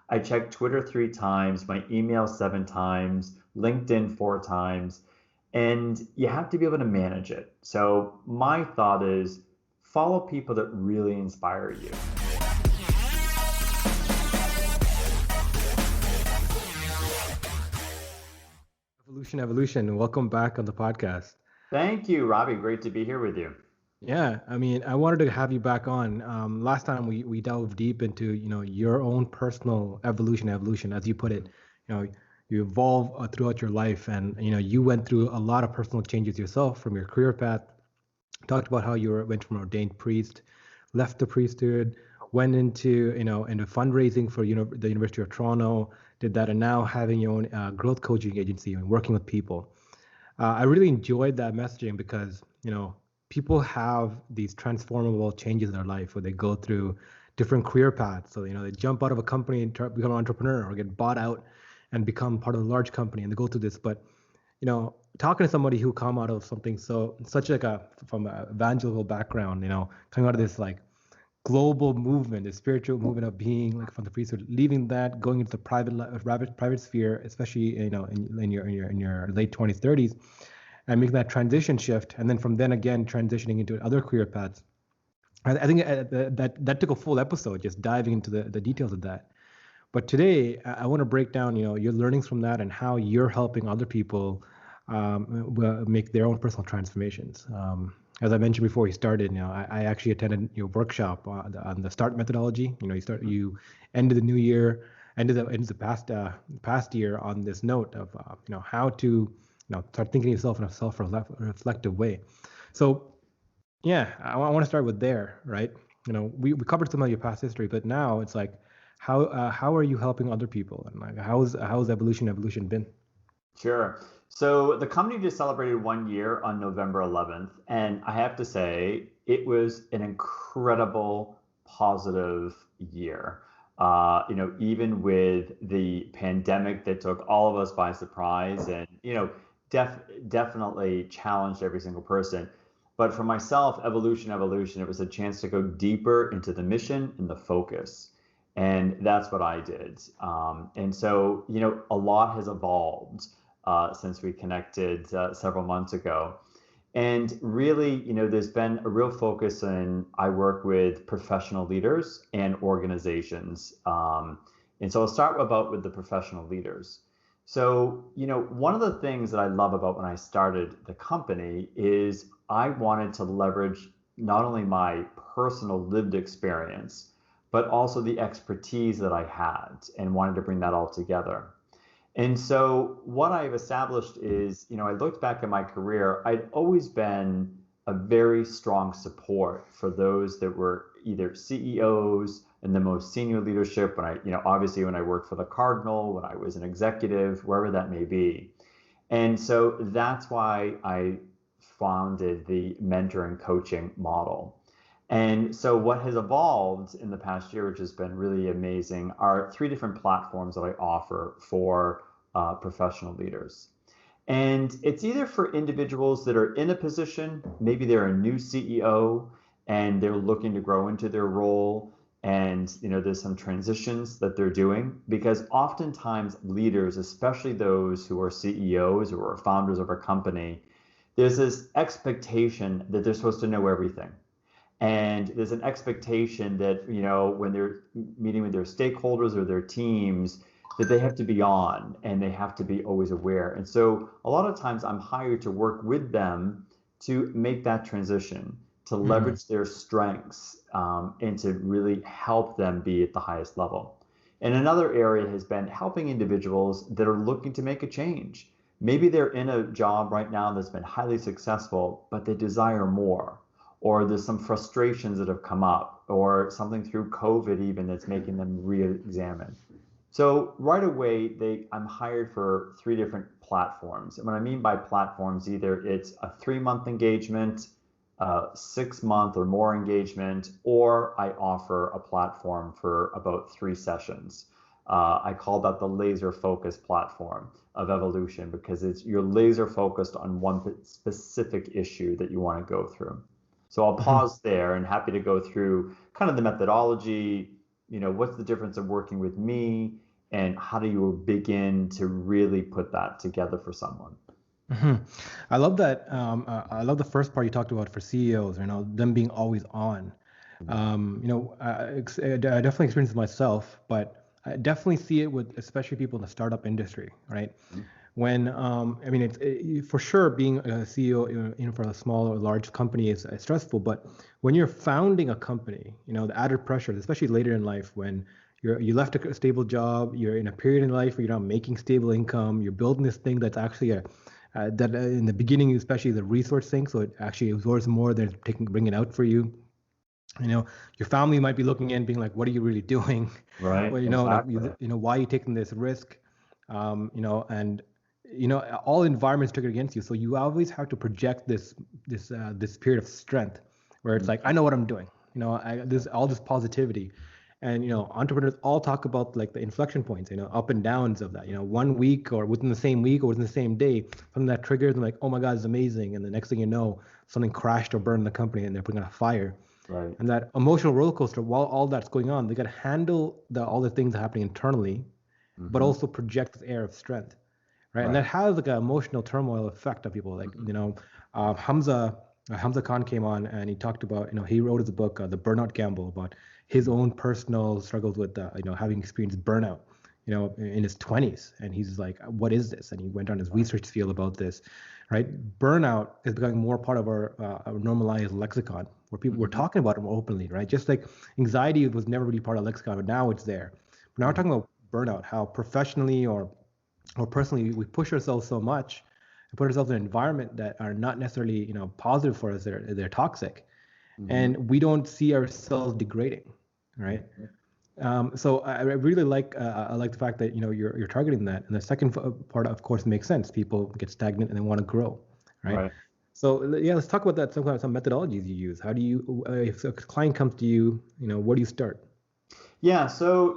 I check Twitter 3 times, my email 7 times, LinkedIn 4 times, and you have to be able to manage it. So my thought is follow people that really inspire you. Evolution. Welcome back on the podcast. Thank you, Robbie. Great to be here with you. Yeah, I mean, I wanted to have you back on. Last time we delved deep into, your own personal evolution, as you put it. You evolve throughout your life, and you went through a lot of personal changes yourself from your career path. Talked about how went from ordained priest, left the priesthood, went into fundraising for the University of Toronto, did that, and now having your own growth coaching agency and working with people. I really enjoyed that messaging because people have these transformable changes in their life where they go through different career paths. So they jump out of a company and become an entrepreneur, or get bought out and become part of a large company, and they go through this. But talking to somebody who come out of something such like from an evangelical background, coming out of this like global movement, the spiritual movement of being like from the priesthood, leaving that, going into the private sphere, especially in your late 20s, 30s, and making that transition shift, and then from then again transitioning into other career paths. I think that took a full episode just diving into the details of that. But today I want to break down your learnings from that and how you're helping other people make their own personal transformations. As I mentioned before we started, I actually attended your workshop on the START methodology. You ended the new year, ended the past year on this note of how to start thinking of yourself in a self-reflective way. So yeah, I want to start with there, right? We covered some of your past history, but now it's like how are you helping other people, and like how's evolution been? Sure. So the company just celebrated 1 year on November 11th, and I have to say it was an incredible positive year. Even with the pandemic that took all of us by surprise, and definitely challenged every single person. But for myself, evolution, it was a chance to go deeper into the mission and the focus. And that's what I did. And so, a lot has evolved since we connected several months ago. And really, there's been a real focus on, I work with professional leaders and organizations. And so I'll start with the professional leaders. So, one of the things that I love about when I started the company is I wanted to leverage not only my personal lived experience, but also the expertise that I had, and wanted to bring that all together. And so what I've established is, I looked back at my career, I'd always been a very strong support for those that were either CEOs and the most senior leadership when obviously when I worked for the Cardinal, when I was an executive, wherever that may be. And so that's why I founded the mentor and coaching model. And so what has evolved in the past year, which has been really amazing, are 3 different platforms that I offer for professional leaders. And it's either for individuals that are in a position, maybe they're a new CEO and they're looking to grow into their role, and there's some transitions that they're doing, because oftentimes leaders, especially those who are CEOs or are founders of a company, there's this expectation that they're supposed to know everything. And there's an expectation that, when they're meeting with their stakeholders or their teams, that they have to be on and they have to be always aware. And so a lot of times I'm hired to work with them to make that transition, to leverage their strengths, and to really help them be at the highest level. And another area has been helping individuals that are looking to make a change. Maybe they're in a job right now that's been highly successful, but they desire more, or there's some frustrations that have come up, or something through COVID even that's making them re-examine. So right away, I'm hired for 3 different platforms. And what I mean by platforms, either it's a 3-month engagement, a 6-month or more engagement, or I offer a platform for about 3 sessions. I call that the laser focus platform of evolution, because you're laser focused on one specific issue that you want to go through. So I'll pause there, and happy to go through kind of the methodology, what's the difference of working with me, and how do you begin to really put that together for someone? Hmm. I love that. I love the first part you talked about for CEOs, them being always on. Mhm. I definitely experienced it myself, but I definitely see it with especially people in the startup industry, right? When I mean, for sure being a CEO, for a small or large company is stressful, but when you're founding a company, the added pressure, especially later in life, when you left a stable job, you're in a period in life where you're not making stable income, you're building this thing that's actually in the beginning, especially the resource thing, so it actually absorbs more than bringing it out for you. Your family might be looking in, being like, "What are you really doing?" Right, Well, like exactly. why are you taking this risk? And all environments took it against you, so you always have to project this period of strength, where it's like, I know what I'm doing. This all this positivity, and entrepreneurs all talk about like the inflection points, up and downs of that. 1 week or within the same week or within the same day, something that triggers them like, oh my God, it's amazing, and the next thing you know, something crashed or burned the company, and they're putting out a fire. Right. And that emotional roller coaster, while all that's going on, they got to handle all the things happening internally, but Hmm. also project this air of strength, right? And Right. that has like an emotional turmoil effect on people. Like, Hamza Khan came on and he talked about, he wrote his book, The Burnout Gamble, about his own personal struggles with, having experienced burnout, in his 20s. And he's like, what is this? And he went on his Right. research field about this, right? Burnout is becoming more part of our normalized lexicon, where people were Hmm. talking about it more openly, right? Just like anxiety was never really part of lexicon, but now it's there. But now we're talking about burnout, how professionally or personally we push ourselves so much and put ourselves in an environment that are not necessarily positive for us. They're toxic, Hmm. and we don't see ourselves degrading, right? So I really like I like the fact that you're targeting that. And the second part, of course, makes sense. People get stagnant and they want to grow, right? Right. So yeah, let's talk about that. Some methodologies you use. How do you if a client comes to you, where do you start? Yeah, so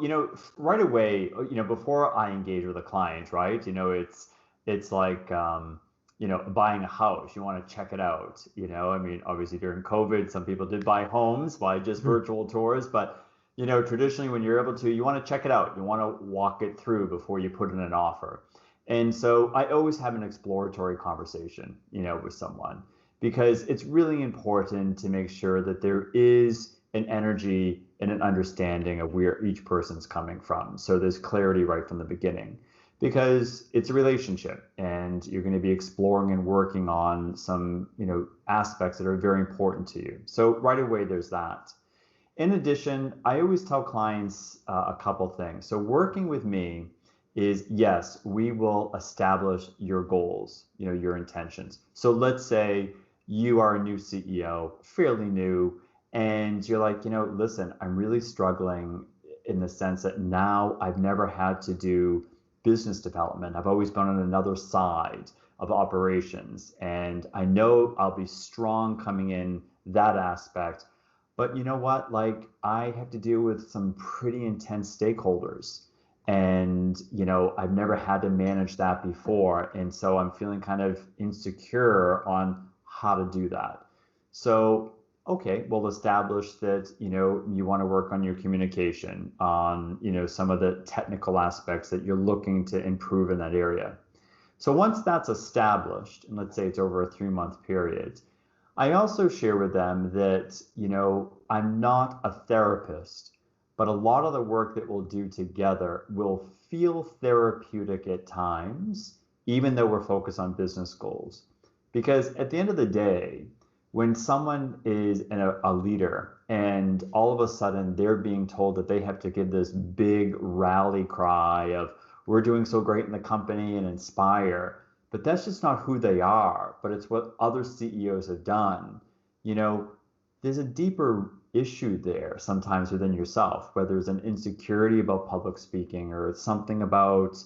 right away, before I engage with a client, right? It's like buying a house. You want to check it out. I mean, obviously during COVID, some people did buy homes by just Mhm. virtual tours, but traditionally when you're able to, you want to check it out. You want to walk it through before you put in an offer. And so I always have an exploratory conversation, with someone because it's really important to make sure that there is an energy and an understanding of where each person's coming from. So there's clarity right from the beginning because it's a relationship and you're going to be exploring and working on some, aspects that are very important to you. So right away there's that. In addition, I always tell clients a couple things. So working with me is yes, we will establish your goals, your intentions. So let's say you are a new CEO, fairly new, and you're like, listen, I'm really struggling in the sense that now I've never had to do business development. I've always been on another side of operations, and I know I'll be strong coming in that aspect. But you know what? Like, I have to deal with some pretty intense stakeholders. And, I've never had to manage that before. And so I'm feeling kind of insecure on how to do that. So, okay, we'll establish that, you want to work on your communication, on, some of the technical aspects that you're looking to improve in that area. So once that's established, and let's say it's over a 3 month period, I also share with them that, I'm not a therapist, but a lot of the work that we'll do together will feel therapeutic at times, even though we're focused on business goals. Because at the end of the day, when someone is a leader and all of a sudden they're being told that they have to give this big rally cry of, we're doing so great in the company and inspire, but that's just not who they are, but it's what other CEOs have done. You know, there's a deeper issue there sometimes within yourself, whether it's an insecurity about public speaking or it's something about,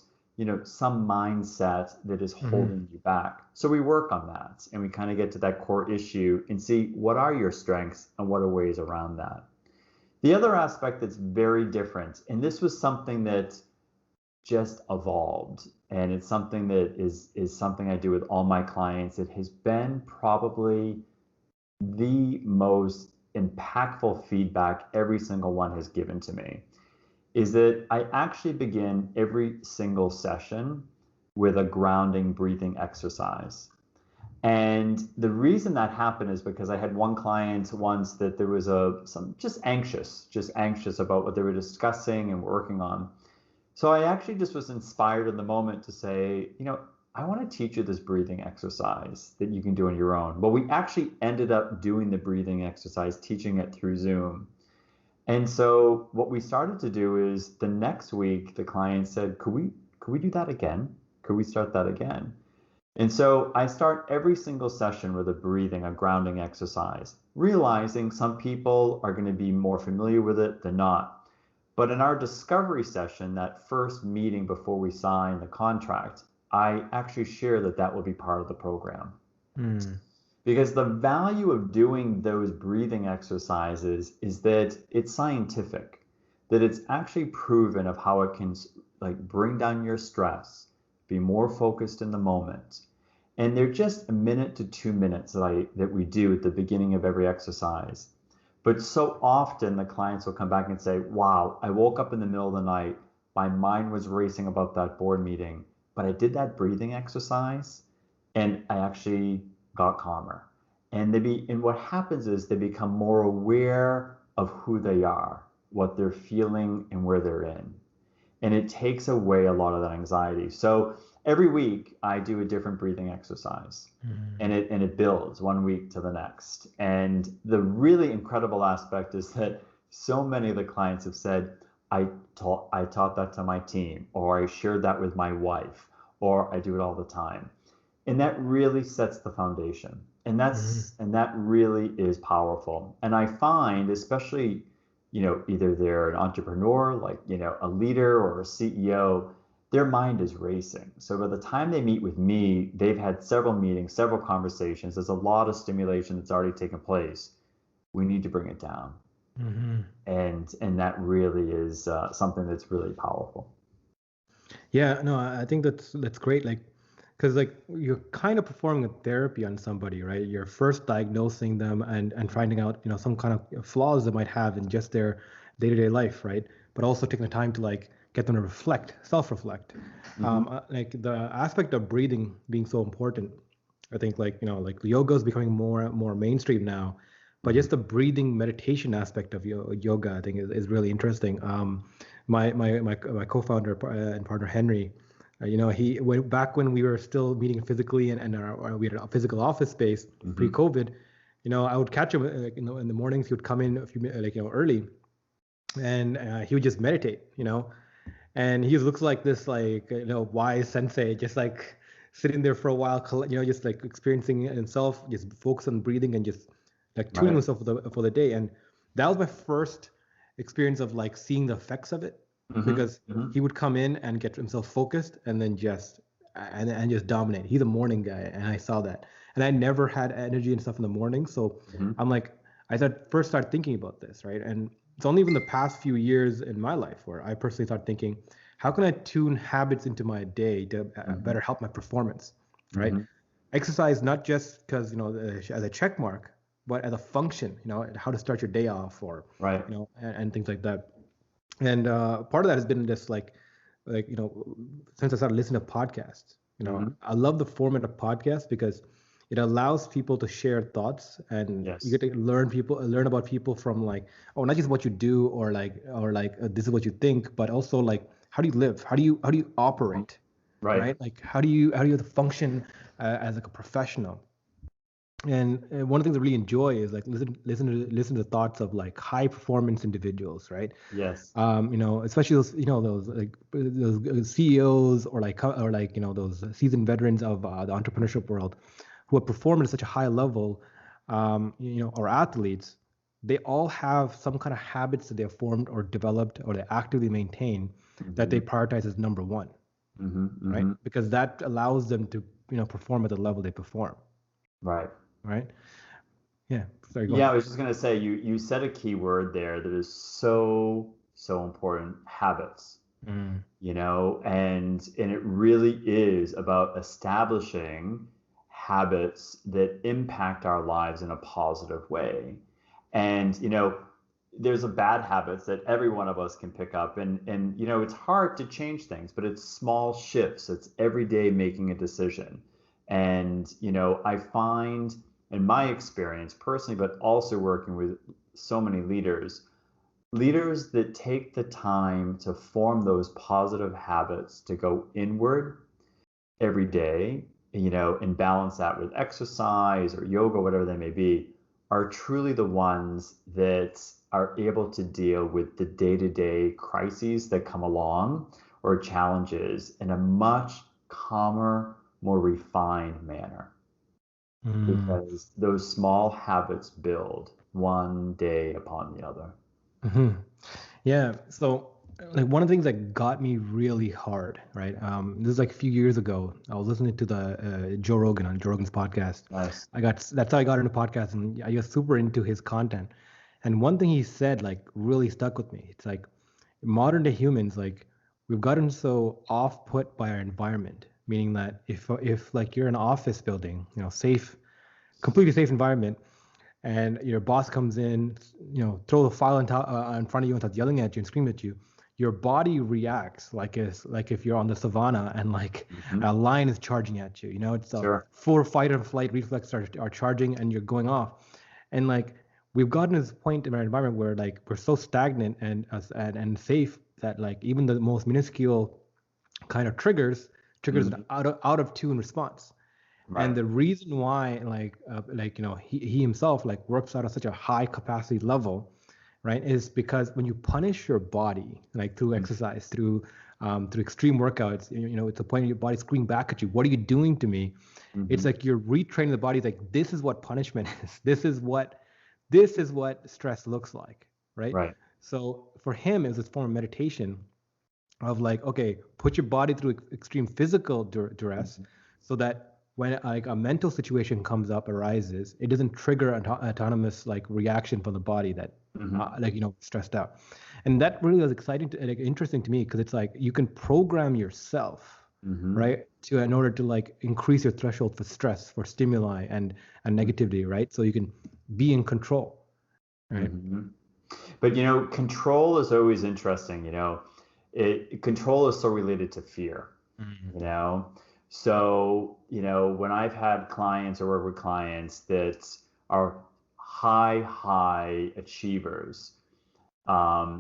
some mindset that is Mhm. holding you back. So we work on that and we kind of get to that core issue and see what are your strengths and what are ways around that. The other aspect that's very different, and this was something that just evolved, and it's something that is something I do with all my clients. It has been probably the most impactful feedback every single one has given to me. is that I actually begin every single session with a grounding breathing exercise. And the reason that happened is because I had one client once that there was some just anxious about what they were discussing and working on. So I actually just was inspired in the moment to say, I want to teach you this breathing exercise that you can do on your own. Well, we actually ended up doing the breathing exercise, teaching it through Zoom. And so what we started to do is the next week, the client said, could we do that again? Could we start that again? And so I start every single session with a grounding exercise, realizing some people are going to be more familiar with it than not. But in our discovery session, that first meeting before we sign the contract, I actually share that will be part of the program. Because the value of doing those breathing exercises is that it's scientific, that it's actually proven of how it can bring down your stress, be more focused in the moment. And they're just a minute to 2 minutes that we do at the beginning of every exercise. But so often the clients will come back and say, wow, I woke up in the middle of the night, my mind was racing about that board meeting, but I did that breathing exercise and I actually got calmer. And what happens is they become more aware of who they are, what they're feeling, and where they're in. And it takes away a lot of that anxiety. So every week I do a different breathing exercise, and it builds one week to the next. And the really incredible aspect is that so many of the clients have said, I taught that to my team, or I shared that with my wife, or I do it all the time. And that really sets the foundation. And that really is powerful. And I find, especially, either they're an entrepreneur, a leader or a CEO, their mind is racing. So by the time they meet with me, they've had several meetings, several conversations. There's a lot of stimulation that's already taken place. We need to bring it down. And that really is something that's really powerful. Yeah, no, I think that's great. Because you're kind of performing a therapy on somebody, right? You're first diagnosing them and finding out, some kind of flaws they might have in just their day-to-day life, right? But also taking the time to get them to self-reflect. The aspect of breathing being so important. I think yoga is becoming more mainstream now, but just the breathing meditation aspect of yoga, I think is really interesting. My co-founder and partner Henry, he went back when we were still meeting physically and we had a physical office space pre-COVID. I would catch him in the mornings. He would come in a few early, and he would just meditate. And he looks like this wise sensei, just sitting there for a while, just experiencing himself, just focus on breathing and just tuning himself for the day. And that was my first experience of seeing the effects of it. Because he would come in and get himself focused and then just dominate. He's a morning guy, and I saw that. And I never had energy and stuff in the morning, so I'm I first started thinking about this, right? And it's only even the past few years in my life where I personally started thinking, how can I tune habits into my day to better help my performance, right? Exercise not just because as a check mark, but as a function, how to start your day off, or and things like that. And part of that has been just since I started listening to podcasts, I love the format of podcasts because it allows people to share thoughts, and you get to learn about people from not just what you do or this is what you think, but also how do you live, how do you operate, right? How do you function as a professional. And one of the things I really enjoy is listen to the thoughts of high performance individuals, right? Yes. Especially those CEOs or those seasoned veterans of the entrepreneurship world who have performed at such a high level, or athletes. They all have some kind of habits that they have formed or developed or they actively maintain that they prioritize as number one, right? Because that allows them to perform at the level they perform. Right. Yeah. Sorry, go ahead. I was just gonna say you said a key word there that is so important: habits. And it really is about establishing habits that impact our lives in a positive way. And there's a bad habits that every one of us can pick up, and it's hard to change things, but it's small shifts. It's every day making a decision. And I find in my experience personally, but also working with so many leaders that take the time to form those positive habits to go inward every day, and balance that with exercise or yoga, whatever they may be, are truly the ones that are able to deal with the day-to-day crises that come along or challenges in a much calmer, more refined manner. Mm. Because those small habits build one day upon the other. Hmm. Yeah. So, like one of the things that got me really hard, right? This is like a few years ago. I was listening to the Joe Rogan on Joe Rogan's podcast. Nice. That's how I got into podcasts, and I got super into his content. And one thing he said like really stuck with me. It's like modern day humans, like we've gotten so off put by our environment, meaning that if like you're in an office building, safe, completely safe environment, and your boss comes in, throw the file in front of you and starts yelling at you and screaming at you, your body reacts like if you're on the savannah and like Hmm. a lion is charging at you. It's a Sure. full fight or flight reflex are charging and you're going off. And like we've gotten to this point in our environment where like we're so stagnant and safe that like even the most minuscule kind of triggers an Hmm. out of tune response. And Right. the reason why he himself like works out at such a high capacity level, right, is because when you punish your body like through exercise, through extreme workouts, it's a point your body screaming back at you, what are you doing to me? It's Hmm. like you're retraining the body. It's like this is what punishment is. This is what stress looks like, right? Right. So for him, it was this form of meditation of like, okay, put your body through extreme physical duress Hmm. so that when like a mental situation comes up, arises, it doesn't trigger an autonomous like reaction from the body that Hmm. stressed out. And that really was exciting like interesting to me because it's like you can program yourself, Hmm. right, to in order to like increase your threshold for stress, for stimuli and negativity, right, so you can be in control, right. Hmm. But control is always interesting. Control is so related to fear. Mhm. you know so when I've had clients or work with clients that are high achievers,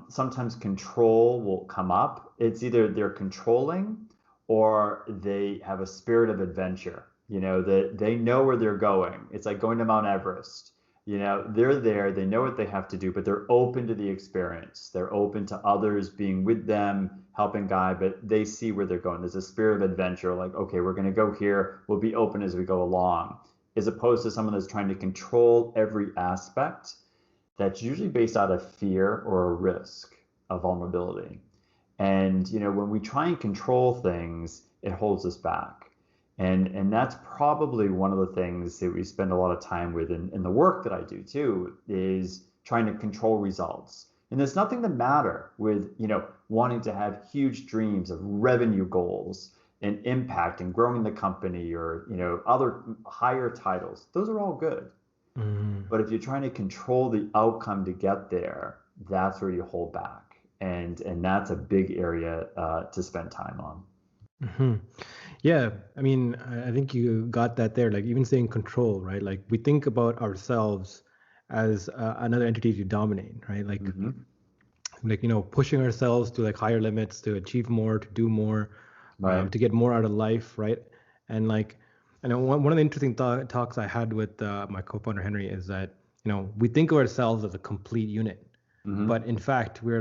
sometimes control will come up. It's either they're controlling or they have a spirit of adventure, that they know where they're going. It's like going to Mount Everest. They're there, they know what they have to do, but they're open to the experience. They're open to others being with them, helping guide, but they see where they're going. There's a spirit of adventure, like, okay, we're going to go here. We'll be open as we go along, as opposed to someone that's trying to control every aspect. That's usually based out of fear or a risk of vulnerability. And when we try and control things, it holds us back. And that's probably one of the things that we spend a lot of time with in the work that I do too, is trying to control results. And there's nothing the matter with, wanting to have huge dreams of revenue goals and impact and growing the company, or, other higher titles. Those are all good. Mhm. But if you're trying to control the outcome to get there, that's where you hold back, and that's a big area to spend time on. Mhm. Yeah, I mean, I think you got that there. Like even saying control, right? Like we think about ourselves as another entity to dominate, right? Hmm. Pushing ourselves to like higher limits to achieve more, to do more, Right. to get more out of life, right? And like, I know one of the interesting talks I had with my co-founder Henry is that we think of ourselves as a complete unit, but Hmm. in fact we're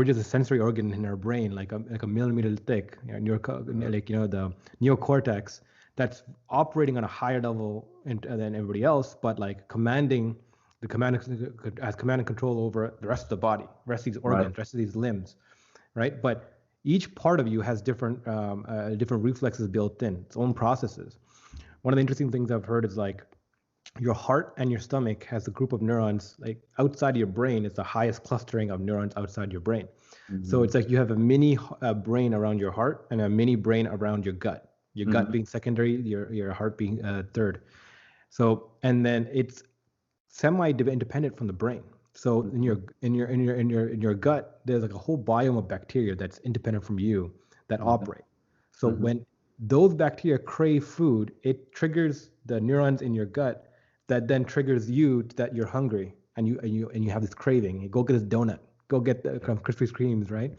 just a sensory organ in our brain, like a millimeter thick, Hmm. the neocortex that's operating on a higher level than everybody else, but like commanding the command has command and control over the rest of the body, rest of these Right. organs, rest of these limbs, right? But each part of you has different reflexes built in, its own processes. One of the interesting things I've heard is like your heart and your stomach has a group of neurons like outside of your brain. It's the highest clustering of neurons outside your brain. So Hmm. it's like you have a mini brain around your heart and a mini brain around your gut. Your gut Hmm. being secondary, your heart being third. So and then it's semi-independent from the brain. So in your gut, there's like a whole biome of bacteria that's independent from you that operate. So when those bacteria crave food, it triggers the neurons in your gut that then triggers you that you're hungry and you have this craving. You go get this donut, go get the Krispy Kremes, right?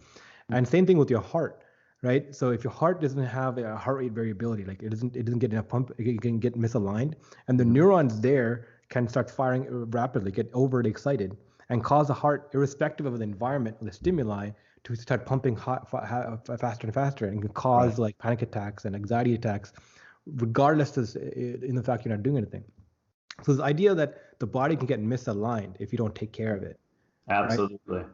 And same thing with your heart, right? So if your heart doesn't have a heart rate variability, like it doesn't get enough pump, it can get misaligned, and the neurons there can start firing rapidly, get overly excited, and cause the heart, irrespective of the environment or the stimuli, to start pumping faster and faster, and can cause like panic attacks and anxiety attacks, regardless of in the fact you're not doing anything. So this idea that the body can get misaligned if you don't take care of it. Absolutely. Right?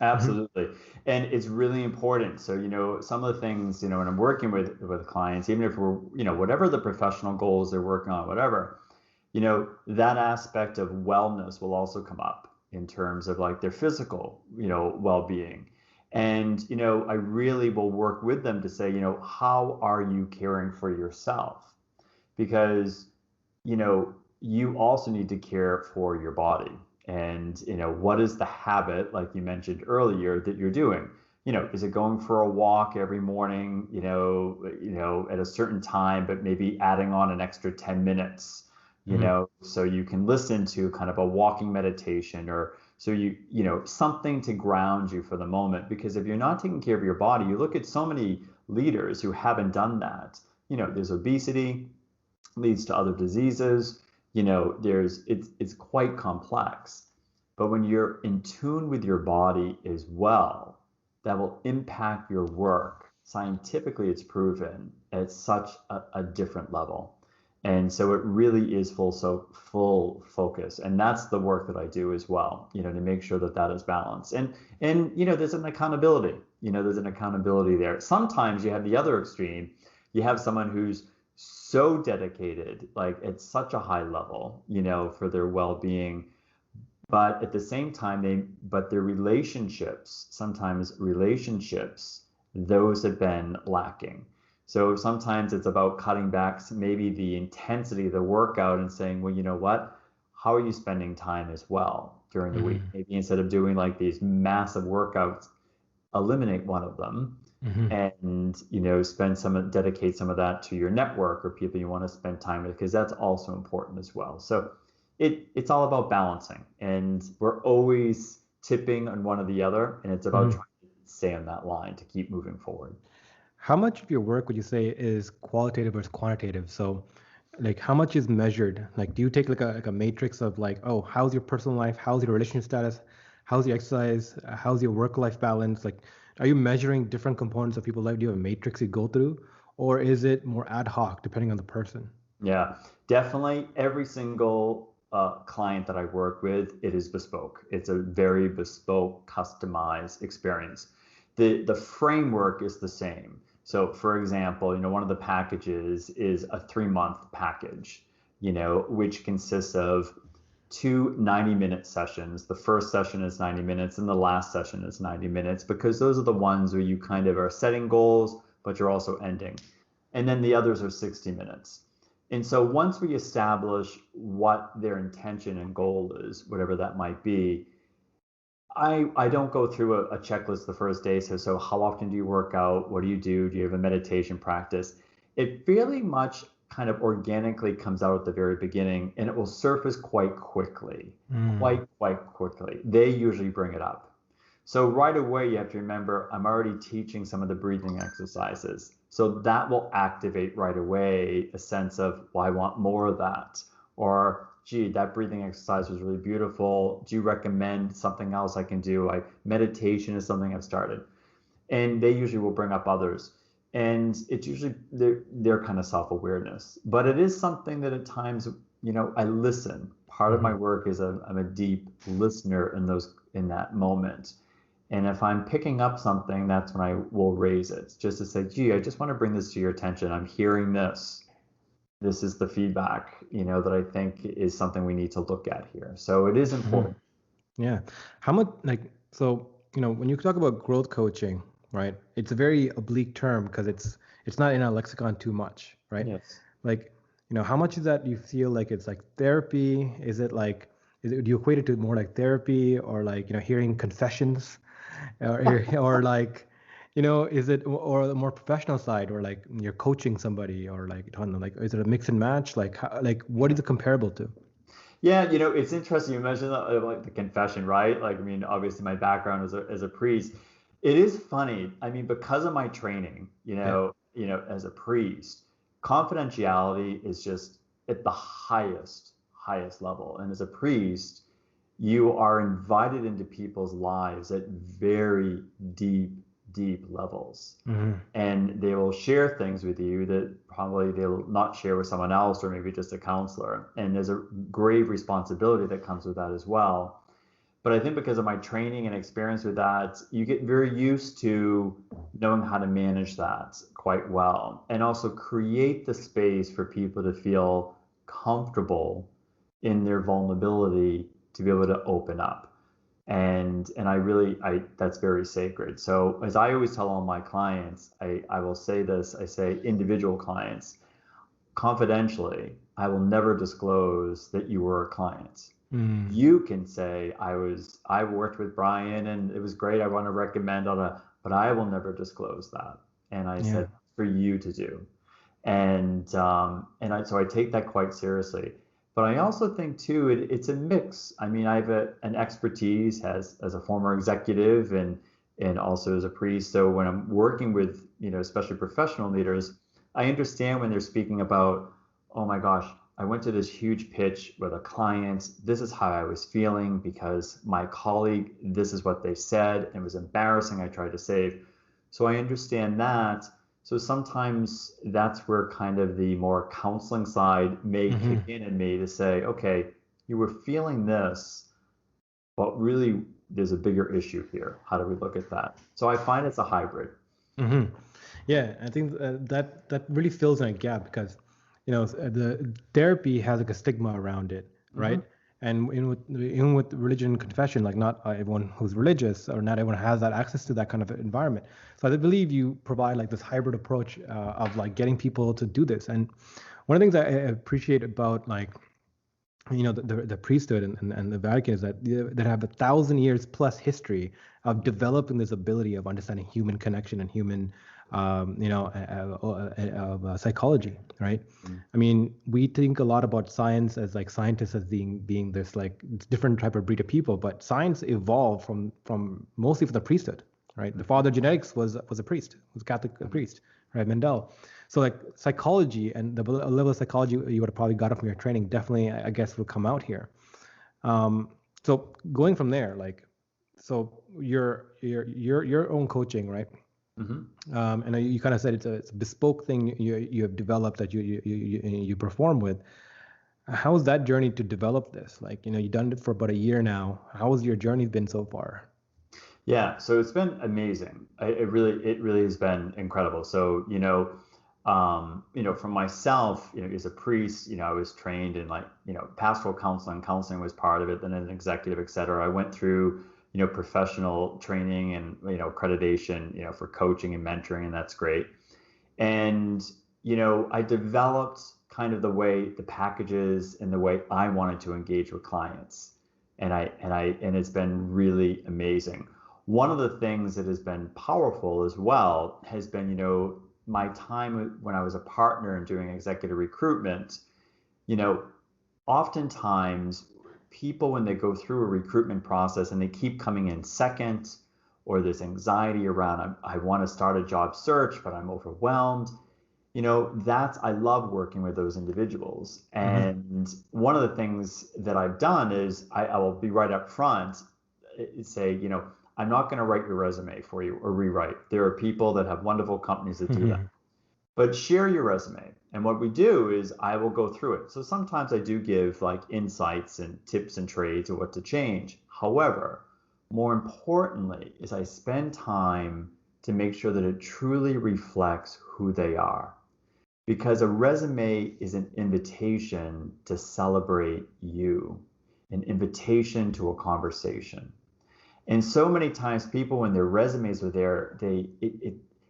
Absolutely. And it's really important. So, some of the things, when I'm working with clients, even if we're, whatever the professional goals they're working on, whatever, that aspect of wellness will also come up in terms of like their physical, well-being. And, I really will work with them to say, how are you caring for yourself? Because, you also need to care for your body. And, what is the habit, like you mentioned earlier, that you're doing? Is it going for a walk every morning, at a certain time, but maybe adding on an extra 10 minutes, so you can listen to kind of a walking meditation, or so something to ground you for the moment. Because if you're not taking care of your body, you look at so many leaders who haven't done that. There's obesity, leads to other diseases. It's quite complex. But when you're in tune with your body as well, that will impact your work. Scientifically, it's proven at such a different level. And so it really is full focus. And that's the work that I do as well, to make sure that is balanced. And there's an accountability, there. Sometimes you have the other extreme. You have someone who's so dedicated, like at such a high level, for their well-being, but at the same time, their relationships, those have been lacking. So sometimes it's about cutting back maybe the intensity of the workout and saying, well, you know what, how are you spending time as well during the week? Maybe instead of doing like these massive workouts, eliminate one of them. And dedicate some of that to your network or people you want to spend time with, because that's also important as well. So it's all about balancing, and we're always tipping on one or the other, and it's about trying to stay on that line to keep moving forward. How much of your work would you say is qualitative versus quantitative? So like how much is measured? Like do you take like a matrix of like, oh, how's your personal life, how's your relationship status, how's your exercise, how's your work-life balance? Like, are you measuring different components of people's life? Do you have a matrix you go through, or is it more ad hoc depending on the person? Yeah, definitely. Every single client that I work with, it is bespoke. It's a very bespoke, customized experience. The framework is the same. So, for example, one of the packages is a 3-month package, which consists of 2 90-minute sessions. The first session is 90 minutes and the last session is 90 minutes, because those are the ones where you kind of are setting goals, but you're also ending. And then the others are 60 minutes. And so once we establish what their intention and goal is, whatever that might be, I don't go through a checklist the first day. So how often do you work out? What do you do? Do you have a meditation practice? It fairly much kind of organically comes out at the very beginning, and it will surface quite quickly, quite quickly. They usually bring it up. So right away, you have to remember, I'm already teaching some of the breathing exercises. So that will activate right away a sense of, well, I want more of that. Or, gee, that breathing exercise was really beautiful. Do you recommend something else I can do? Meditation is something I've started. And they usually will bring up others. And it's usually their kind of self-awareness. But it is something that at times, I listen. Part of my work is I'm a deep listener in that moment. And if I'm picking up something, that's when I will raise it, just to say, gee, I just want to bring this to your attention. I'm hearing this. This is the feedback, that I think is something we need to look at here. So it is important. Yeah. How much, so, when you talk about growth coaching, right, it's a very oblique term because it's not in our lexicon too much, right? Yes. Like, how much is that you feel like it's like therapy? Is it like, do you equate it to more like therapy or like, hearing confessions or like, is it or the more professional side or like you're coaching somebody or like, I don't know, like, is it a mix and match? Like, like what is it comparable to? Yeah, it's interesting you mentioned like the confession, right? Like, I mean, obviously my background as a priest. It is funny. I mean, because of my training, Yeah. as a priest, confidentiality is just at the highest level. And as a priest, you are invited into people's lives at very deep levels. Hmm. And they will share things with you that probably they'll not share with someone else or maybe just a counselor. And there's a grave responsibility that comes with that as well. But I think because of my training and experience with that, you get very used to knowing how to manage that quite well and also create the space for people to feel comfortable in their vulnerability to be able to open up. And I that's very sacred. So as I always tell all my clients, I will say this, I say individual clients, confidentially, I will never disclose that you were a client. Mm. You can say I worked with Brian and it was great. I want to recommend but I will never disclose that. And I Yeah. said for you to do. So I take that quite seriously. But I also think too, it's a mix. I mean, I have an expertise as a former executive and also as a priest. So when I'm working with, especially professional leaders, I understand when they're speaking about, oh my gosh, I went to this huge pitch with a client. This is how I was feeling because my colleague, this is what they said. It was embarrassing. I tried to save. So I understand that. So sometimes that's where kind of the more counseling side may kick Hmm. in me to say, okay, you were feeling this, but really there's a bigger issue here. How do we look at that? So I find it's a hybrid. Hmm. Yeah, I think that really fills in a gap because, the therapy has like a stigma around it, Hmm. right? And even with religion and confession, like not everyone who's religious or not everyone has that access to that kind of environment. So I believe you provide like this hybrid approach of like getting people to do this. And one of the things I appreciate about like the priesthood and the Vatican is that have 1,000 years plus history of developing this ability of understanding human connection and human psychology, right? I mean, we think a lot about science as like scientists as being this like different type of breed of people, but science evolved from mostly from the priesthood, right? The father of genetics was a priest, was a Catholic priest, right? Mendel. So like psychology and the level of psychology you would have probably got from your training definitely, I guess, will come out here. So going from there, like, so your own coaching, right? Hmm. And you kind of said it's a bespoke thing you have developed that you perform with. How was that journey to develop this? Like, you've done it for about a year now. How has your journey been so far? Yeah, so it's been amazing. It really has been incredible. So, for myself, as a priest, I was trained in like, pastoral counseling. Counseling was part of it, then as an executive, et cetera. I went through, professional training and, accreditation, for coaching and mentoring, and that's great. And, I developed kind of the packages and the way I wanted to engage with clients. And it's been really amazing. One of the things that has been powerful as well has been, my time when I was a partner and doing executive recruitment, you know, oftentimes people, when they go through a recruitment process and they keep coming in second, or there's anxiety around, I want to start a job search, but I'm overwhelmed. I love working with those individuals. Hmm. And one of the things that I've done is I will be right up front, say, I'm not going to write your resume for you or rewrite. There are people that have wonderful companies that do that. Hmm. But share your resume. And what we do is I will go through it. So sometimes I do give like insights and tips and trades of what to change. However, more importantly, is I spend time to make sure that it truly reflects who they are. Because a resume is an invitation to celebrate you, an invitation to a conversation. And so many times people, when their resumes are there,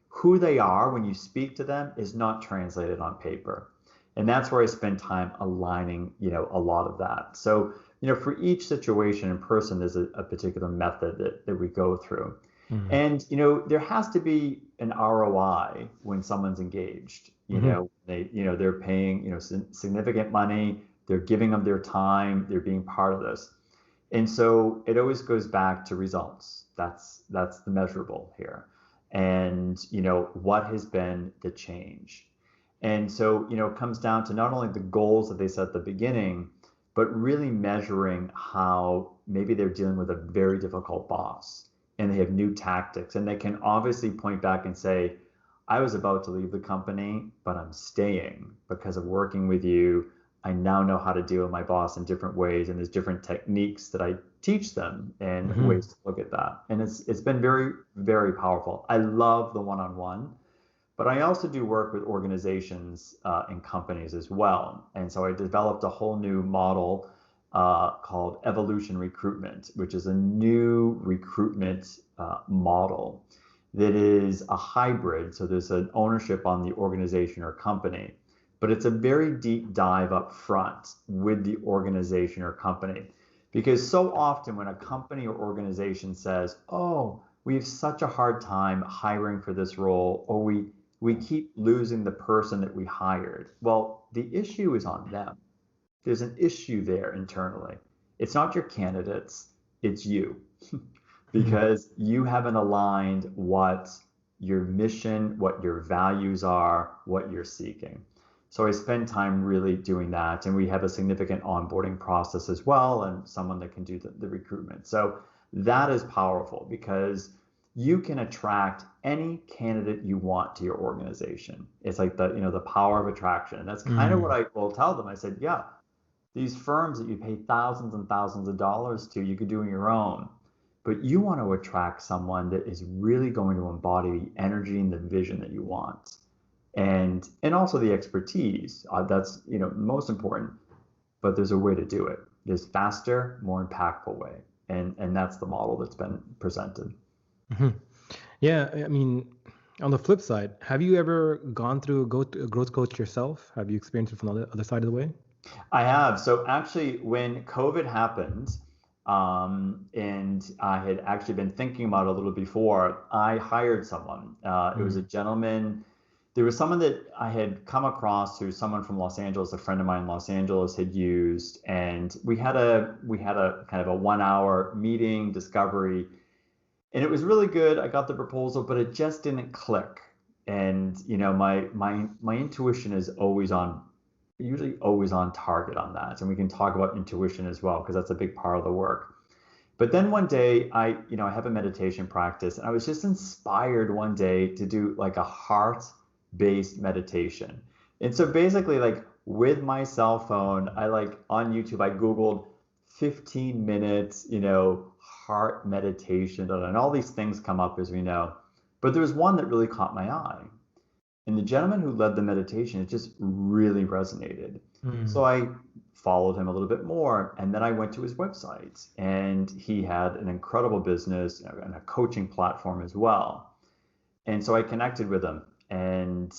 who they are when you speak to them is not translated on paper. And that's where I spend time aligning, a lot of that. So for each situation and person, there's a particular method that we go through. Mm-hmm. And, there has to be an ROI when someone's engaged. Mm-hmm. They're paying, significant money, they're giving of their time, they're being part of this. And so it always goes back to results. That's the measurable here. And, what has been the change? And so, it comes down to not only the goals that they set at the beginning, but really measuring how maybe they're dealing with a very difficult boss and they have new tactics. And they can obviously point back and say, I was about to leave the company, but I'm staying because of working with you. I now know how to deal with my boss in different ways, and there's different techniques that I teach them and Mm-hmm. ways to look at that. And it's been very, very powerful. I love the one-on-one, but I also do work with organizations and companies as well. And so I developed a whole new model called Evolution Recruitment, which is a new recruitment model that is a hybrid. So there's an ownership on the organization or company, but it's a very deep dive up front with the organization or company. Because so often when a company or organization says, oh, we have such a hard time hiring for this role, or we keep losing the person that we hired. Well, the issue is on them. There's an issue there internally. It's not your candidates, it's you. Mm-hmm. Because you haven't aligned what your mission, what your values are, what you're seeking. So I spend time really doing that. And we have a significant onboarding process as well, and someone that can do the recruitment. So that is powerful because you can attract any candidate you want to your organization. It's like the power of attraction. And that's kind of what Mm-hmm. I will tell them. I said, yeah, these firms that you pay thousands and thousands of dollars to, you could do on your own. But you want to attract someone that is really going to embody the energy and the vision that you want. And also the expertise. That's most important. But there's a way to do it. There's faster, more impactful way. And that's the model that's been presented. Mm-hmm. Yeah, I mean, on the flip side, have you ever gone through a growth coach yourself? Have you experienced it from the other side of the way? I have. So actually, when COVID happened, and I had actually been thinking about it a little before, I hired someone. It was a Mm-hmm. gentleman. There was someone that I had come across who someone from Los Angeles, a friend of mine in Los Angeles had used, and we had a kind of a 1 hour meeting discovery, and it was really good. I got the proposal, but it just didn't click. And my intuition is always on, usually always on target on that. And we can talk about intuition as well because that's a big part of the work. But then one day I have a meditation practice, and I was just inspired one day to do like a heart-based meditation. And so basically, like with my cell phone, I like on YouTube, I Googled 15 minutes, heart meditation, and all these things come up as we know. But there was one that really caught my eye. And the gentleman who led the meditation, it just really resonated. So I followed him a little bit more. And then I went to his website, and he had an incredible business and a coaching platform as well. And so I connected with him, and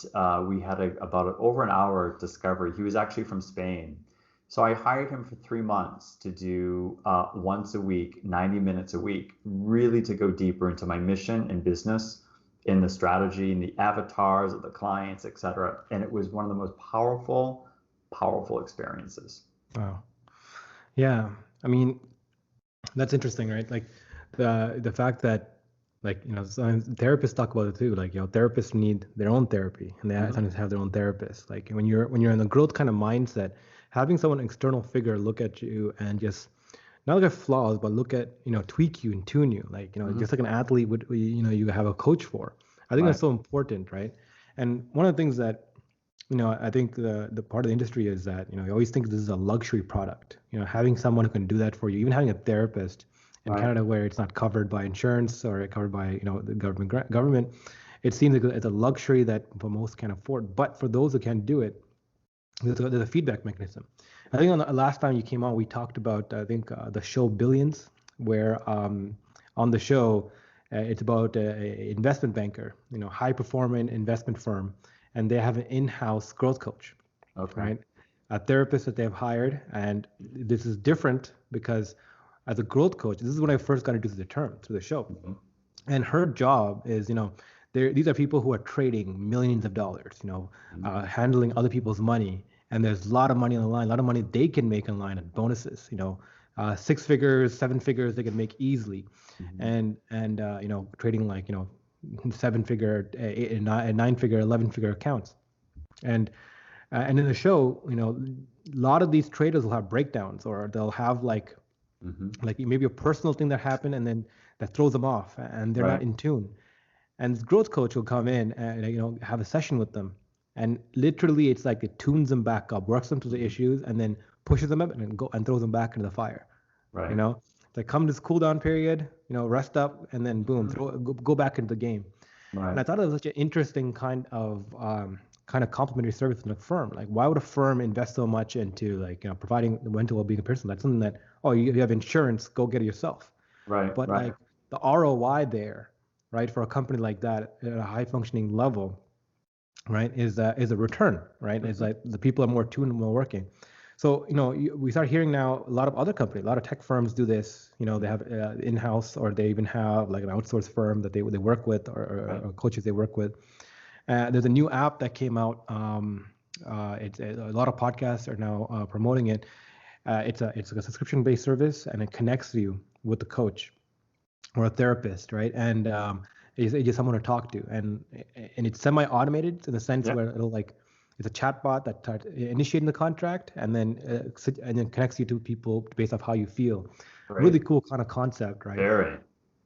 we had about over an hour discovery. He was actually from Spain. So I hired him for 3 months to do once a week, 90 minutes a week, really to go deeper into my mission and business, in the strategy and the avatars of the clients, et cetera. And it was one of the most powerful, powerful experiences. Wow. Yeah. I mean, that's interesting, right? Like the fact that sometimes therapists talk about it too. Like, therapists need their own therapy, and they Mhm. sometimes have their own therapist. Like when you're in the growth kind of mindset, having someone external figure look at you and just not look at flaws, but look at, tweak you and tune you. Like, Mhm. just like an athlete would, you have a coach for. I think Right. that's so important, right? And one of the things that, I think the part of the industry is that, you always think this is a luxury product. Having someone who can do that for you, even having a therapist in Right. Canada where it's not covered by insurance or covered by, the government, it seems like it's a luxury that for most can't afford. But for those who can't do it, there's a feedback mechanism. I think on the last time you came on, we talked about, I think, the show Billions, where on the show, it's about a investment banker, high performing investment firm, and they have an in-house growth coach, Okay. right? a therapist that they've hired. And this is different because as a growth coach, this is when I first got introduced to the term through the show. Mm-hmm. And her job is, these are people who are trading millions of dollars, handling other people's money. And there's a lot of money on the line, a lot of money they can make online and bonuses, six figures, seven figures they can make easily. Mm-hmm. And trading like, seven figure, eight, nine figure, 11 figure accounts. And in the show, a lot of these traders will have breakdowns, or they'll have Mm-hmm. like maybe a personal thing that happened, and then that throws them off, and they're not Right. in tune. And this growth coach will come in and have a session with them, and literally it's like it tunes them back up, works them through the Mm-hmm. issues, and then pushes them up and throws them back into the fire. You Right. know, like come this cool down period, rest up, and then boom, Mm-hmm. go back into the game. And Right. I thought it was such an interesting kind of complementary service in a firm. Like, why would a firm invest so much into providing the mental well-being of a person? That's something that, oh, you have insurance, go get it yourself. Right. But Right. like the ROI there, right, for a company like that at a high functioning level, right, is a return, right? It's Mm-hmm. like the people are more tuned and more working. So we start hearing now a lot of other companies, a lot of tech firms do this. They have in-house, or they even have like an outsourced firm that they work with, Right. or coaches they work with. There's a new app that came out. It's a lot of podcasts are now promoting it. It's a subscription-based service, and it connects you with the coach or a therapist, right? And it's just someone to talk to, and it's semi-automated in the sense Yeah. where it's a chatbot that starts initiating the contract, and then connects you to people based off how you feel. Really Great. cool kind of concept, right? Very.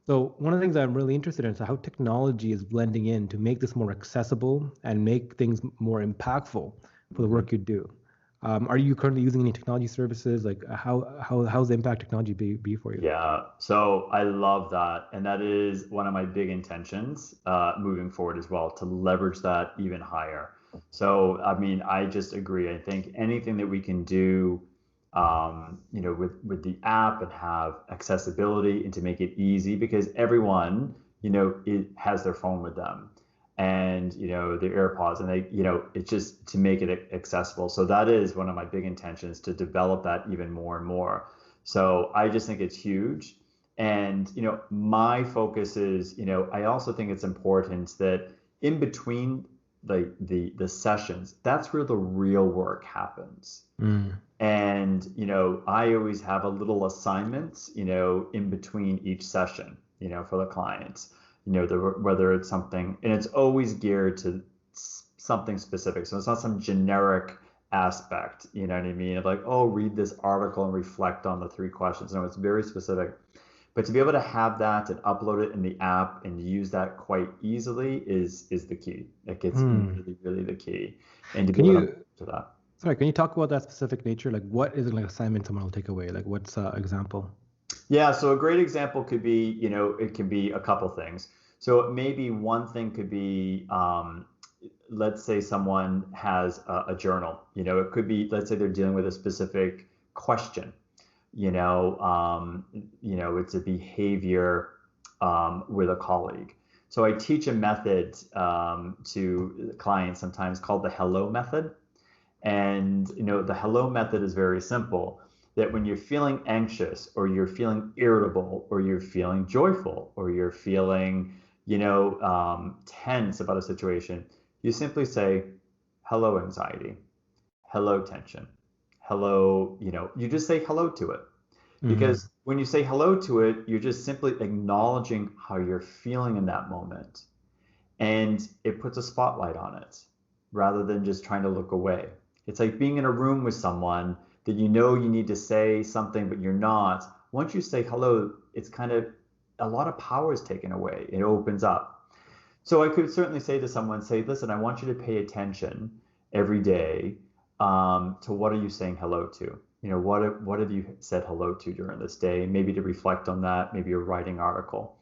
So one of the things I'm really interested in is how technology is blending in to make this more accessible and make things more impactful for the Mm-hmm. work you do. Are you currently using any technology services? Like how's the impact technology be for you? Yeah, so I love that. And that is one of my big intentions moving forward as well, to leverage that even higher. So, I mean, I just agree. I think anything that we can do, with the app and have accessibility and to make it easy, because everyone, it has their phone with them and, their AirPods, and it's just to make it accessible. So that is one of my big intentions, to develop that even more and more. So I just think it's huge. And, my focus is, I also think it's important that in between the sessions, that's where the real work happens. Mm. And, I always have a little assignments, in between each session, for the clients, whether it's something, and it's always geared to something specific. So it's not some generic aspect, you know what I mean? Of like, oh, read this article and reflect on the three questions. No, it's very specific. But to be able to have that and upload it in the app and use that quite easily is the key. Like, it's Mm. really, really the key. And to be Can able you to that. Sorry, can you talk about that specific nature? Like, what is it like assignment someone will take away? Like, what's example? Yeah, so a great example could be, it can be a couple things. So maybe one thing could be, let's say someone has a journal. It could be, let's say they're dealing with a specific question. It's a behavior with a colleague. So I teach a method to clients sometimes called the hello method. And the hello method is very simple. That when you're feeling anxious, or you're feeling irritable, or you're feeling joyful, or you're feeling, tense about a situation, you simply say, hello, anxiety, hello, tension, hello, you just say hello to it. Mm. Because when you say hello to it, you're just simply acknowledging how you're feeling in that moment. And it puts a spotlight on it rather than just trying to look away. It's like being in a room with someone that you need to say something, but you're not. Once you say hello, it's kind of, a lot of power is taken away. It opens up. So I could certainly say to someone, say, listen, I want you to pay attention every day to what are you saying hello to? What have you said hello to during this day? Maybe to reflect on that, maybe a writing article.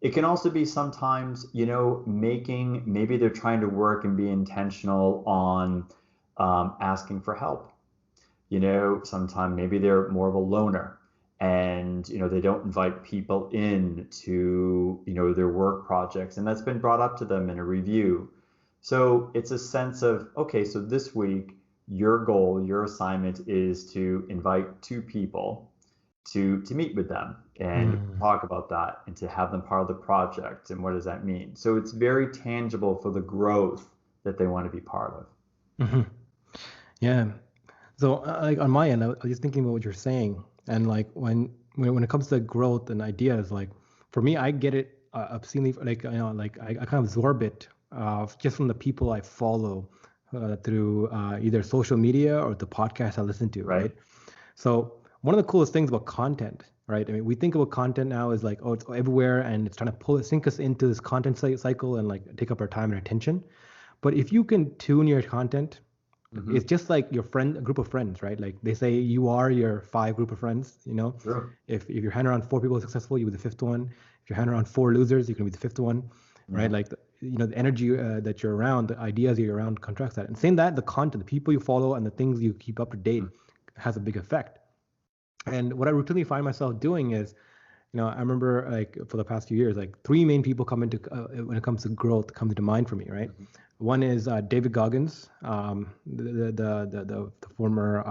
It can also be sometimes, maybe they're trying to work and be intentional on asking for help. Sometimes maybe they're more of a loner, and, they don't invite people in to, their work projects, and that's been brought up to them in a review. So it's a sense of, okay, so this week your goal, your assignment is to invite two people to meet with them and Mm. talk about that and to have them part of the project. And what does that mean? So it's very tangible for the growth that they want to be part of. Hmm. Yeah. So like on my end, I was just thinking about what you're saying, and like when it comes to growth and ideas, like for me, I get it obscenely, like like I kind of absorb it just from the people I follow through either social media or the podcasts I listen to, Right. right? So one of the coolest things about content, right? I mean, we think about content now as like, oh, it's everywhere and it's trying to sink us into this content cycle and like take up our time and attention. But if you can tune your content, Mm-hmm. it's just like your friend, a group of friends, right? Like they say you are your five group of friends, True. if you're hanging around four people successful, you're the fifth one. If you're hanging around four losers, you can be the fifth one, right? Mm-hmm. Like, the energy that you're around, the ideas you're around contracts that. And saying that, the content, the people you follow and the things you keep up to date has a big effect. And what I routinely find myself doing is, I remember like for the past few years, like three main people come into when it comes to growth come to mind for me, right? Mm-hmm. One is David Goggins, the former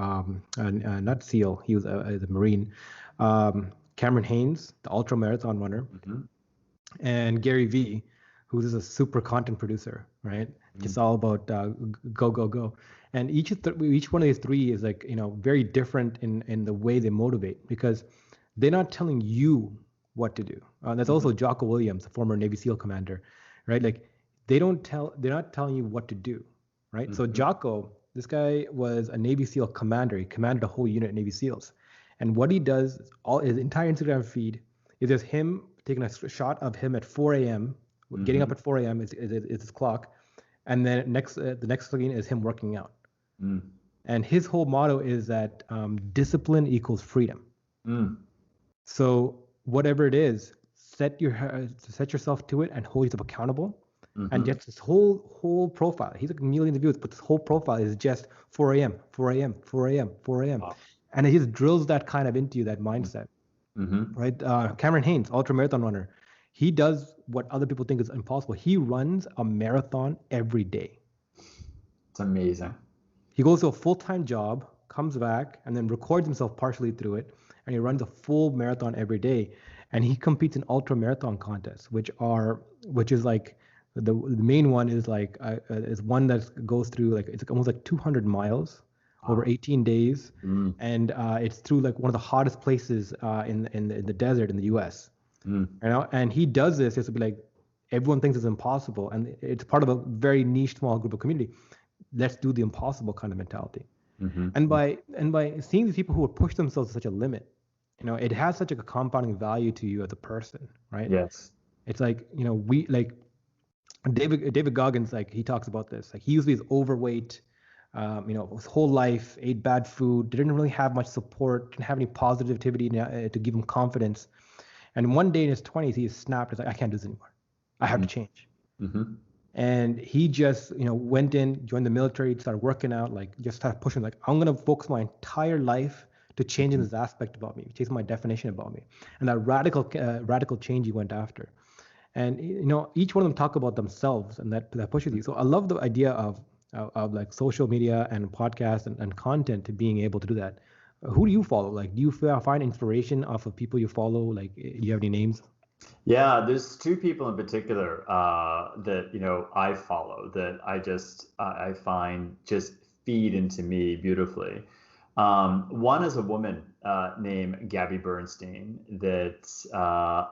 not SEAL, he was the Marine. Cameron Haynes, the ultra marathon runner, Mm-hmm. and Gary Vee, who's a super content producer, right? Just all about go go go. And each one of these three is like very different in the way they motivate, because they're not telling you what to do. There's Mm-hmm. also Jocko Williams, the former Navy SEAL commander, right? Like they're not telling you what to do, right? So Mm-hmm. Jocko, this guy was a Navy SEAL commander. He commanded a whole unit of Navy SEALs, and what he does, all his entire Instagram feed is just him taking a shot of him at 4 a.m. Getting up Mm-hmm. at 4 a.m. is his clock, and then the next screen is him working out. And his whole motto is that discipline equals freedom. Mm-hmm. So whatever it is, set yourself to it and hold yourself accountable. And Mm-hmm. just this whole profile. He's like millions of views, but this whole profile is just 4 a.m., 4 a.m., 4 a.m., 4 a.m. Wow. And it just drills that kind of into you, that mindset, Mm-hmm. right? Cameron Haynes, ultra marathon runner, he does what other people think is impossible. He runs a marathon every day. It's amazing. He goes to a full-time job, comes back, and then records himself partially through it, and he runs a full marathon every day. And he competes in ultra marathon contests, which is like the main one is like is one that goes through like it's almost like 200 miles over Wow. 18 days, Mm. and it's through like one of the hottest places in the desert in the U.S. Mm. And he does this just to be like, everyone thinks it's impossible, and it's part of a very niche small group of community. Let's do the impossible kind of mentality. And Mm-hmm. by seeing these people who would push themselves to such a limit, it has such a compounding value to you as a person, right? Yes. It's like, we like David Goggins, like he talks about this. Like he used to be overweight, his whole life, ate bad food, didn't really have much support, didn't have any positivity to give him confidence. And one day in his 20s, he snapped. He's like, I can't do this anymore. I have to change. Mm-hmm. And he just, went in, joined the military, started working out, like just started pushing, like, I'm going to focus my entire life to changing this aspect about me, changing my definition about me. And that radical change he went after. And, each one of them talk about themselves, and that pushes you. So I love the idea of like social media and podcasts and content to being able to do that. Who do you follow? Like, do you find inspiration off of people you follow? Like, do you have any names? Yeah, there's two people in particular that I follow that I find just feed into me beautifully. One is a woman named Gabby Bernstein that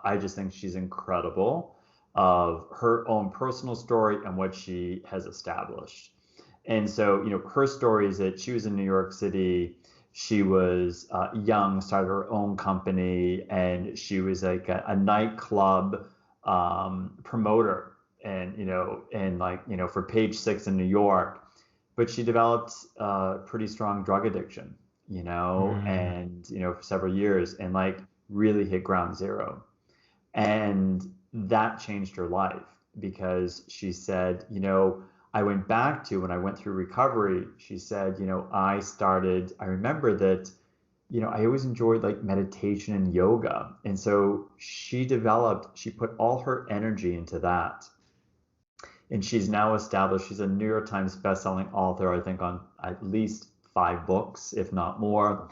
I just think she's incredible of her own personal story and what she has established. And so, her story is that she was in New York City. She was young, started her own company, and she was like a nightclub promoter, and for Page Six in New York. But she developed a pretty strong drug addiction, Mm. and for several years, and like really hit ground zero, and that changed her life because she said, I went back to when I went through recovery, she said, I remember that, I always enjoyed like meditation and yoga. And so she put all her energy into that. and she's now established. She's a New York Times bestselling author, I think, on at least 5 books, if not more.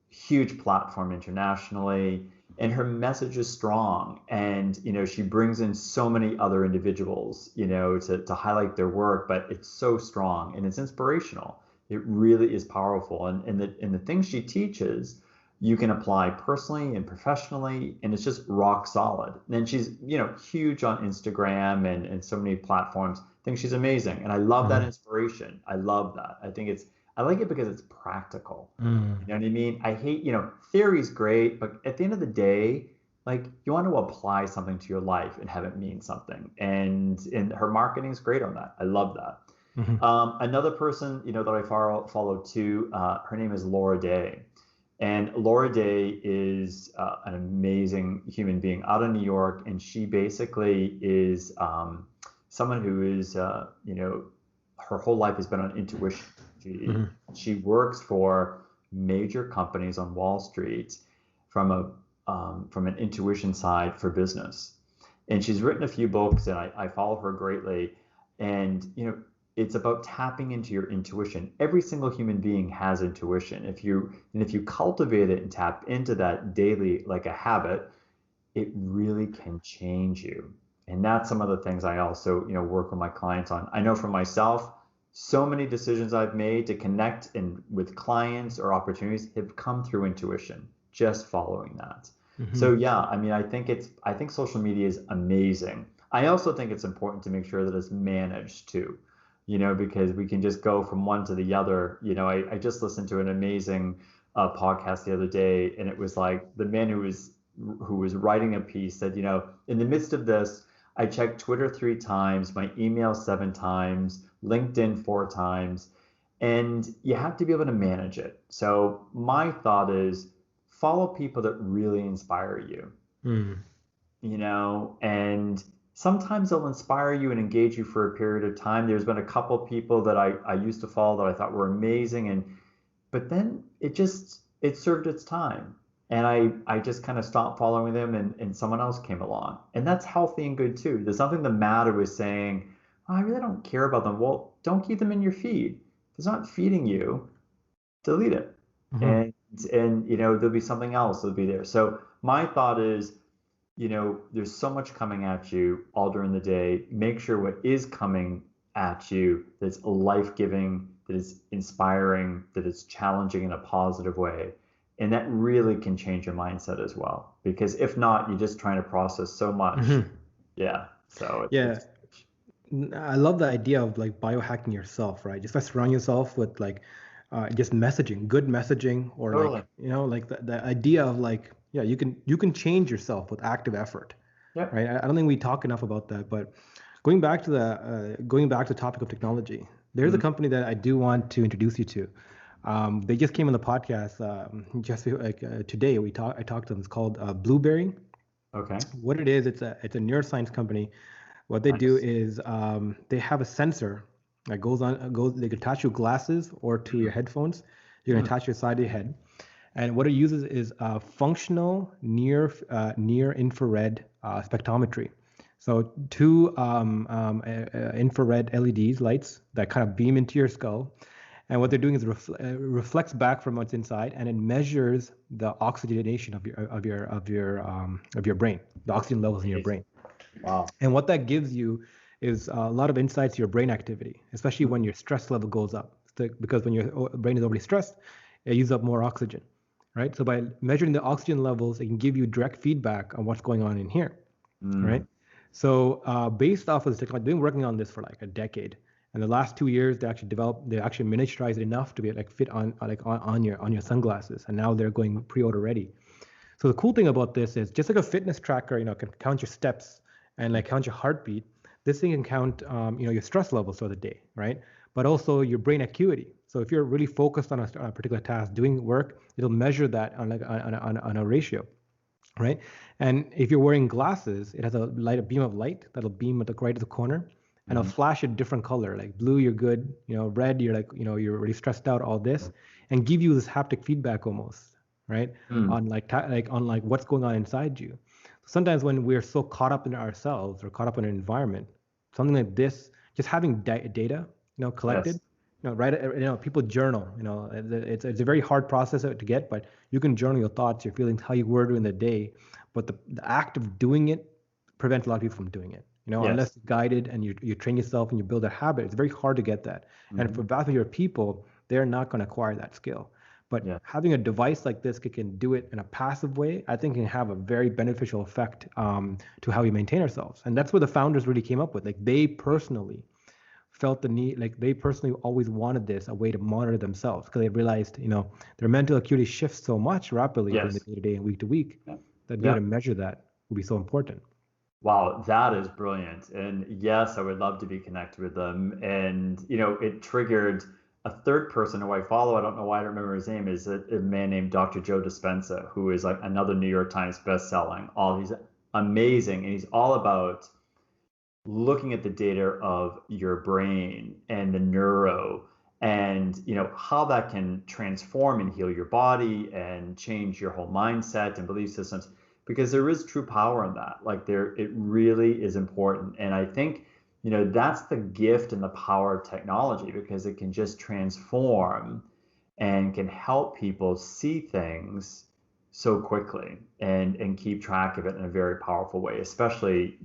Huge platform internationally, and her message is strong. And she brings in so many other individuals, to highlight their work, but it's so strong and it's inspirational. It really is powerful, and the things she teaches you can apply personally and professionally, and it's just rock solid. And she's huge on Instagram and so many platforms. I think she's amazing, and I love that inspiration. I love that. I like it because it's practical. You know what I mean? I hate, theory's great, but at the end of the day, like, you want to apply something to your life and have it mean something. And her marketing is great on that. I love that. Another person, that I follow too, her name is Laura Day. And Laura Day is an amazing human being out of New York. And she basically is someone who is, her whole life has been on intuition. She works for major companies on Wall Street from an intuition side for business. And she's written a few books, and I follow her greatly. And, it's about tapping into your intuition. Every single human being has intuition. If you cultivate it and tap into that daily, like a habit, it really can change you. And that's some of the things I also, work with my clients on. I know for myself, so many decisions I've made to connect with clients or opportunities have come through intuition, just following that. So yeah, I mean, I think social media is amazing. I also think it's important to make sure that it's managed too, because we can just go from one to the other. I just listened to an amazing podcast the other day, and it was like the man who was writing a piece said, in the midst of this, I checked Twitter 3 times, my email 7 times, LinkedIn 4 times, and you have to be able to manage it. So my thought is follow people that really inspire you, and sometimes they'll inspire you and engage you for a period of time. There's been a couple people that I used to follow that I thought were amazing, but then it served its time. And I just kind of stopped following them, and someone else came along. And that's healthy and good too. There's nothing the matter with saying, oh, I really don't care about them. Well, don't keep them in your feed. If it's not feeding you, delete it. And there'll be something else that'll be there. So my thought is, there's so much coming at you all during the day. Make sure what is coming at you that's life-giving, that is inspiring, that is challenging in a positive way. And that really can change your mindset as well. Because if not, you're just trying to process so much. Yeah. So it's I love the idea of like biohacking yourself, right? Just surround yourself with like just messaging, good messaging, or totally. Like the idea of like, yeah, you can change yourself with active effort. Yep. Right. I don't think we talk enough about that. But going back to the topic of technology, there's a company that I do want to introduce you to. They just came on the podcast today. I talked to them. It's called Blueberry. Okay. What it is, it's a neuroscience company. What they do is they have a sensor that they can attach your glasses or to your headphones. You can attach your side of your head. And what it uses is functional near infrared spectrometry. So 2 infrared LEDs lights that kind of beam into your skull. And what they're doing is reflects back from what's inside, and it measures the oxygenation of your brain, the oxygen levels in your brain. Wow. And what that gives you is a lot of insights to your brain activity, especially when your stress level goes up. Because when your brain is already stressed, it uses up more oxygen, right? So by measuring the oxygen levels, it can give you direct feedback on what's going on in here, right? So based off of this technology, they've been working on this for like a decade. And the last 2 years, they actually miniaturized it enough to be like fit on your sunglasses. And now they're going pre-order ready. So the cool thing about this is just like a fitness tracker, can count your steps and like count your heartbeat. This thing can count, your stress levels throughout the day, right? But also your brain acuity. So if you're really focused on a particular task, doing work, it'll measure that on a ratio, right? And if you're wearing glasses, it has a beam of light that'll beam at the right of the corner. And it'll flash a different color, like blue, you're good, red, you're like, you're really stressed out, all this, and give you this haptic feedback almost, right? On like what's going on inside you. Sometimes when we're so caught up in ourselves or caught up in an environment, something like this just having data, collected. Yes. Write, people journal. It's a very hard process to get, but you can journal your thoughts, your feelings, how you were during the day. But the act of doing it prevents a lot of people from doing it. Unless Yes. you're guided and you train yourself and you build a habit, it's very hard to get that. And for Hmm. vast majority of people, they're not going to acquire that skill. But Yes. having a device like this can do it in a passive way, I think can have a very beneficial effect to how we maintain ourselves. And that's what the founders really came up with. Like they personally felt the need, like they personally always wanted this, a way to monitor themselves, because they realized, their mental acuity shifts so much rapidly during the Yes. day to day and week Yeah. that being Yeah. able to measure that would be so important. Wow, that is brilliant. And yes, I would love to be connected with them. And, it triggered a third person who I follow. I don't know why I don't remember his name, is a man named Dr. Joe Dispenza, who is like another New York Times best-selling. He's amazing. And he's all about looking at the data of your brain and the neuro and how that can transform and heal your body and change your whole mindset and belief systems, because there is true power in that. Like it really is important. And I think that's the gift and the power of technology, because it can just transform and can help people see things so quickly and keep track of it in a very powerful way, especially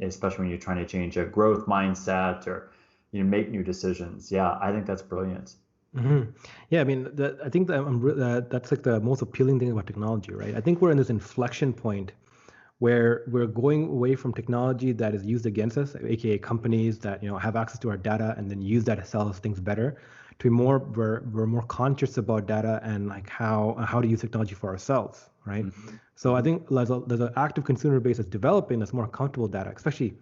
especially when you're trying to change a growth mindset or make new decisions. Yeah, I think that's brilliant. hmm Yeah, I mean, I think that's like the most appealing thing about technology, right? I think we're in this inflection point where we're going away from technology that is used against us, aka companies that have access to our data and then use that to sell us things better, to we're more conscious about data and like how to use technology for ourselves, right? Hmm. So I Hmm. think there's an active consumer base that's developing that's more comfortable with data, especially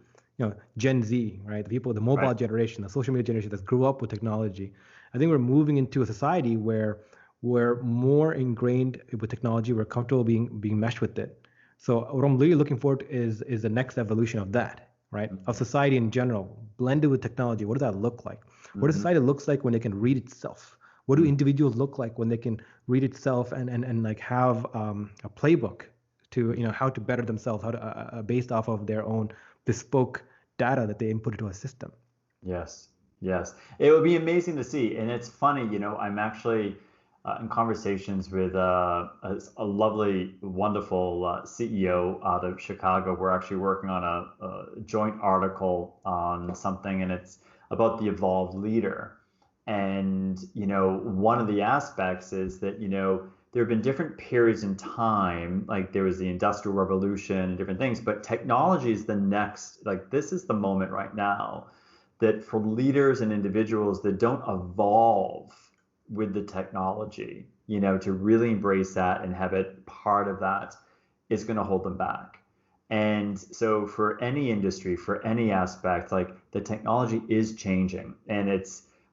Gen Z, right? The people, the mobile Right. generation, the social media generation that grew up with technology. I think we're moving into a society where we're more ingrained with technology. We're comfortable being meshed with it. So what I'm really looking forward to is the next evolution of that, right? Of Hmm. society in general, blended with technology. What does that look like? What does Hmm. society looks like when it can read itself? What do Hmm. individuals look like when they can read itself and like have a playbook to how to better themselves, how to based off of their own bespoke data that they input into a system. Yes, yes. It would be amazing to see. And it's funny, I'm actually in conversations with a lovely, wonderful CEO out of Chicago. We're actually working on a joint article on something, and it's about the evolved leader. And, one of the aspects is that, there have been different periods in time, like there was the Industrial Revolution and different things, but technology is the next, like this is the moment right now that for leaders and individuals that don't evolve with the technology, to really embrace that and have it part of that, is going to hold them back. And so for any industry, for any aspect, like the technology is changing, and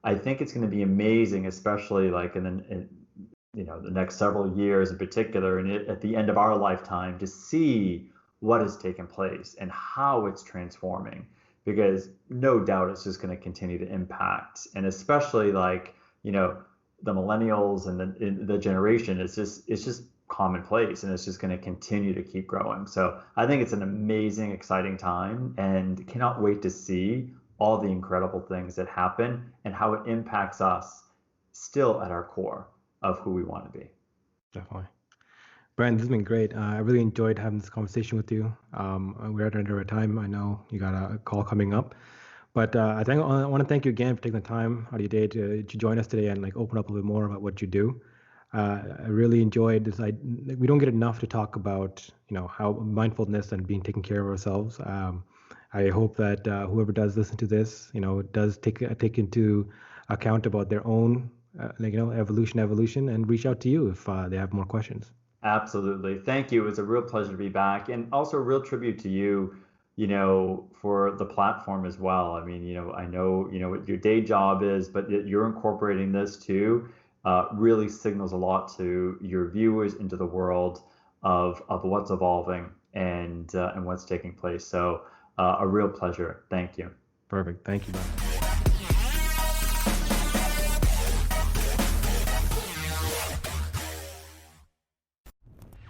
I think it's going to be amazing, especially like the next several years in particular, and at the end of our lifetime, to see what has taken place and how it's transforming, because no doubt it's just going to continue to impact, and especially like the millennials and the generation, it's just commonplace, and it's just going to continue to keep growing. So I think it's an amazing, exciting time, and cannot wait to see all the incredible things that happen and how it impacts us still at our core of who we want to be. Definitely. Brian, this has been great. I really enjoyed having this conversation with you. We're at under our time. I know you got a call coming up, but I want to thank you again for taking the time out of your day to join us today and like open up a little bit more about what you do. I really enjoyed this. We don't get enough to talk about, how mindfulness and being taking care of ourselves. I hope that whoever does listen to this, does take into account about their own, evolution, and reach out to you if they have more questions. Absolutely. Thank you. It was a real pleasure to be back, and also a real tribute to you, for the platform as well. I mean, I know, what your day job is, but you're incorporating this too, really signals a lot to your viewers into the world of what's evolving and what's taking place. So, a real pleasure. Thank you. Perfect. Thank you, Brian.